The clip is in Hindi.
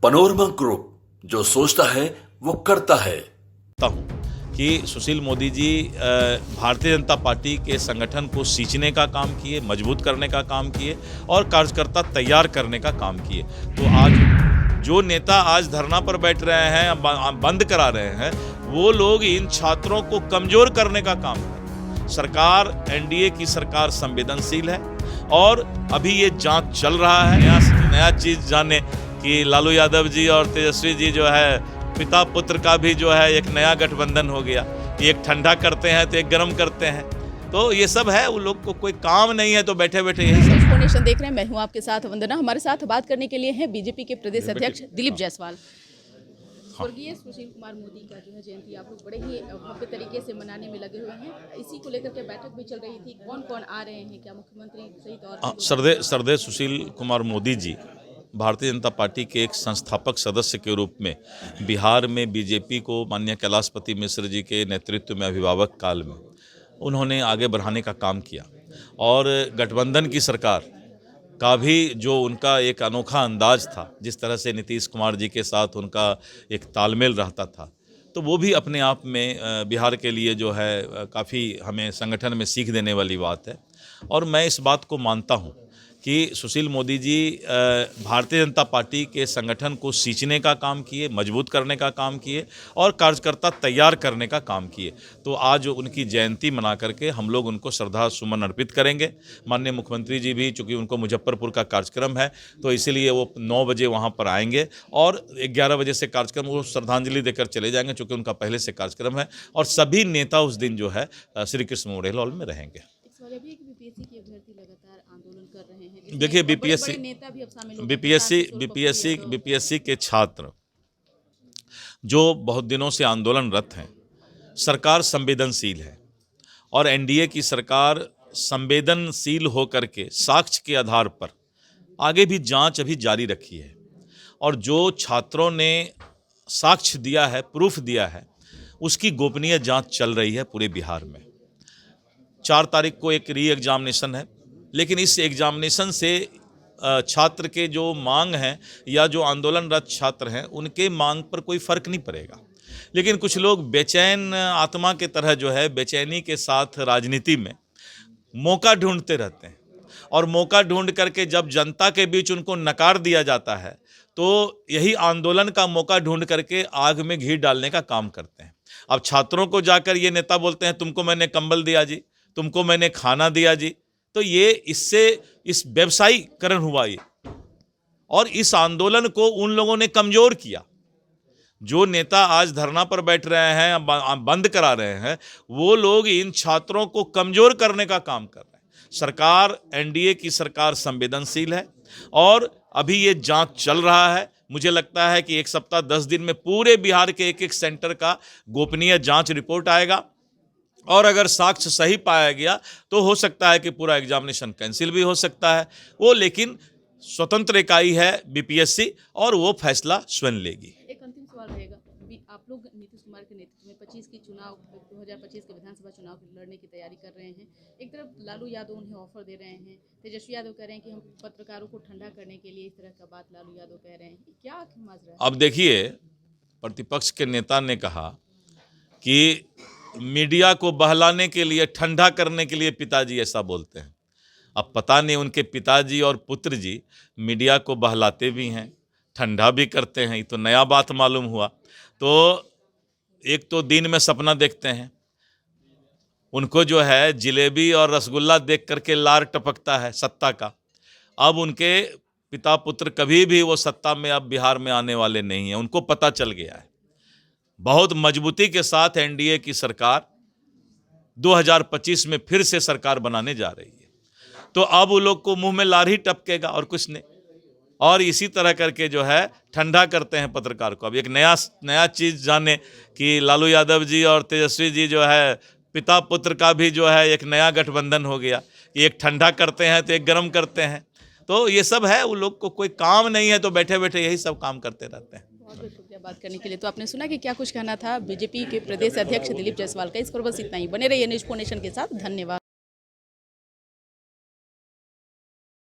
पनोरमा ग्रुप, जो सोचता है वो करता है। कि सुशील मोदी जी भारतीय जनता पार्टी के संगठन को सींचने का काम किए, मजबूत करने का काम किए और कार्यकर्ता तैयार करने का काम किए। तो आज जो नेता आज धरना पर बैठ रहे हैं, बंद करा रहे हैं, वो लोग इन छात्रों को कमजोर करने का काम है। सरकार, एनडीए की सरकार संवेदनशील है और अभी ये जांच चल रहा है। नया चीज जाने कि लालू यादव जी और तेजस्वी जी जो है पिता पुत्र का भी जो है एक नया गठबंधन हो गया कि एक ठंडा करते हैं तो एक गर्म करते हैं। तो ये सब है, उन लोग को कोई काम नहीं है तो बैठे बैठे यही सब एक्सप्लेनेशन देख रहे हैं। मैं हूं आपके साथ वंदना। हमारे साथ बात करने के लिए हैं बीजेपी के प्रदेश अध्यक्ष दिलीप जायसवाल। स्वर्गीय सुशील कुमार मोदी का जो है जयंती आप लोग बड़े ही भव्य तरीके से मनाने में लगे हुए हैं। इसी को लेकर के बैठक भी चल रही थी। कौन कौन आ रहे हैं, क्या मुख्यमंत्री सहित और श्रद्धेय सुशील कुमार मोदी जी भारतीय जनता पार्टी के एक संस्थापक सदस्य के रूप में बिहार में बीजेपी को माननीय कैलाशपति मिश्र जी के नेतृत्व में अभिभावक काल में उन्होंने आगे बढ़ाने का काम किया और गठबंधन की सरकार का भी जो उनका एक अनोखा अंदाज था, जिस तरह से नीतीश कुमार जी के साथ उनका एक तालमेल रहता था, तो वो भी अपने आप में बिहार के लिए जो है काफ़ी हमें संगठन में सीख देने वाली बात है। और मैं इस बात को मानता हूँ कि सुशील मोदी जी भारतीय जनता पार्टी के संगठन को सींचने का काम किए, मजबूत करने का काम किए और कार्यकर्ता तैयार करने का काम किए। तो आज उनकी जयंती मना करके हम लोग उनको श्रद्धा सुमन अर्पित करेंगे। माननीय मुख्यमंत्री जी भी, चूँकि उनको मुजफ्फरपुर का कार्यक्रम है, तो इसीलिए वो 9 बजे वहाँ पर आएंगे और 11 बजे से कार्यक्रम वो श्रद्धांजलि देकर चले जाएंगे, चूँकि उनका पहले से कार्यक्रम है। और सभी नेता उस दिन जो है श्री कृष्ण मेमोरियल हॉल में रहेंगे। देखिए, बीपीएससी के छात्र जो बहुत दिनों से आंदोलनरत हैं, सरकार संवेदनशील है और एनडीए की सरकार संवेदनशील होकर के साक्ष्य के आधार पर आगे भी जांच अभी जारी रखी है। और जो छात्रों ने साक्ष्य दिया है, प्रूफ दिया है, उसकी गोपनीय जांच चल रही है पूरे बिहार में। 4 तारीख को एक री एग्जामिनेशन है, लेकिन इस एग्जामिनेशन से छात्र के जो मांग हैं या जो आंदोलनरत छात्र हैं, उनके मांग पर कोई फ़र्क नहीं पड़ेगा। लेकिन कुछ लोग बेचैन आत्मा के तरह जो है बेचैनी के साथ राजनीति में मौका ढूंढते रहते हैं और मौका ढूंढ करके जब जनता के बीच उनको नकार दिया जाता है, तो यही आंदोलन का मौका ढूंढ करके आग में घी डालने का काम करते हैं। अब छात्रों को जाकर ये नेता बोलते हैं तुमको मैंने कंबल दिया जी, तुमको मैंने खाना दिया जी, तो ये इससे इस व्यवसायीकरण हुआ ये, और इस आंदोलन को उन लोगों ने कमजोर किया। जो नेता आज धरना पर बैठ रहे हैं, बंद करा रहे हैं, वो लोग इन छात्रों को कमजोर करने का काम कर रहे हैं। सरकार, एनडीए की सरकार संवेदनशील है और अभी ये जांच चल रहा है। मुझे लगता है कि 1 सप्ताह 10 दिन में पूरे बिहार के एक सेंटर का गोपनीय जांच रिपोर्ट आएगा और अगर साक्ष्य सही पाया गया तो हो सकता है कि पूरा एग्जामिनेशन कैंसिल भी हो सकता है वो, लेकिन स्वतंत्र इकाई है बीपीएससी और वो फैसला स्वयं लेगी। एक अंतिम सवाल रहेगा, आप लोग नीतीश कुमार के नेतृत्व में 2025 के विधानसभा चुनाव लड़ने की तैयारी कर रहे हैं। एक तरफ लालू यादव उन्हें ऑफर दे रहे हैं, तेजस्वी यादव कह रहे हैं कि हम पत्रकारों को ठंडा करने के लिए, इस तरह का बात लालू यादव कह रहे हैं। क्या आखिर माजरा है? अब देखिए, प्रतिपक्ष के नेता ने कहा कि मीडिया को बहलाने के लिए, ठंडा करने के लिए पिताजी ऐसा बोलते हैं। अब पता नहीं उनके पिताजी और पुत्र जी मीडिया को बहलाते भी हैं, ठंडा भी करते हैं, ये तो नया बात मालूम हुआ। तो एक तो दिन में सपना देखते हैं, उनको जो है जिलेबी और रसगुल्ला देख करके लार टपकता है सत्ता का। अब उनके पिता पुत्र कभी भी वो सत्ता में अब बिहार में आने वाले नहीं हैं, उनको पता चल गया है। बहुत मजबूती के साथ एनडीए की सरकार 2025 में फिर से सरकार बनाने जा रही है, तो अब वो लोग को मुंह में लार ही टपकेगा और कुछ नहीं। और इसी तरह करके जो है ठंडा करते हैं पत्रकार को। अब एक नया चीज़ जाने कि लालू यादव जी और तेजस्वी जी जो है पिता पुत्र का भी जो है एक नया गठबंधन हो गया कि एक ठंडा करते हैं तो एक गर्म करते हैं। तो ये सब है, वो लोग को कोई काम नहीं है तो बैठे बैठे यही सब काम करते रहते हैं। बहुत बहुत शुक्रिया बात करने के लिए। तो आपने सुना कि क्या कुछ कहना था बीजेपी के प्रदेश अध्यक्ष दिलीप जायसवाल का। इस पर बस इतना ही। बने रहिए न्यूज़ 4 नेशन के साथ। धन्यवाद।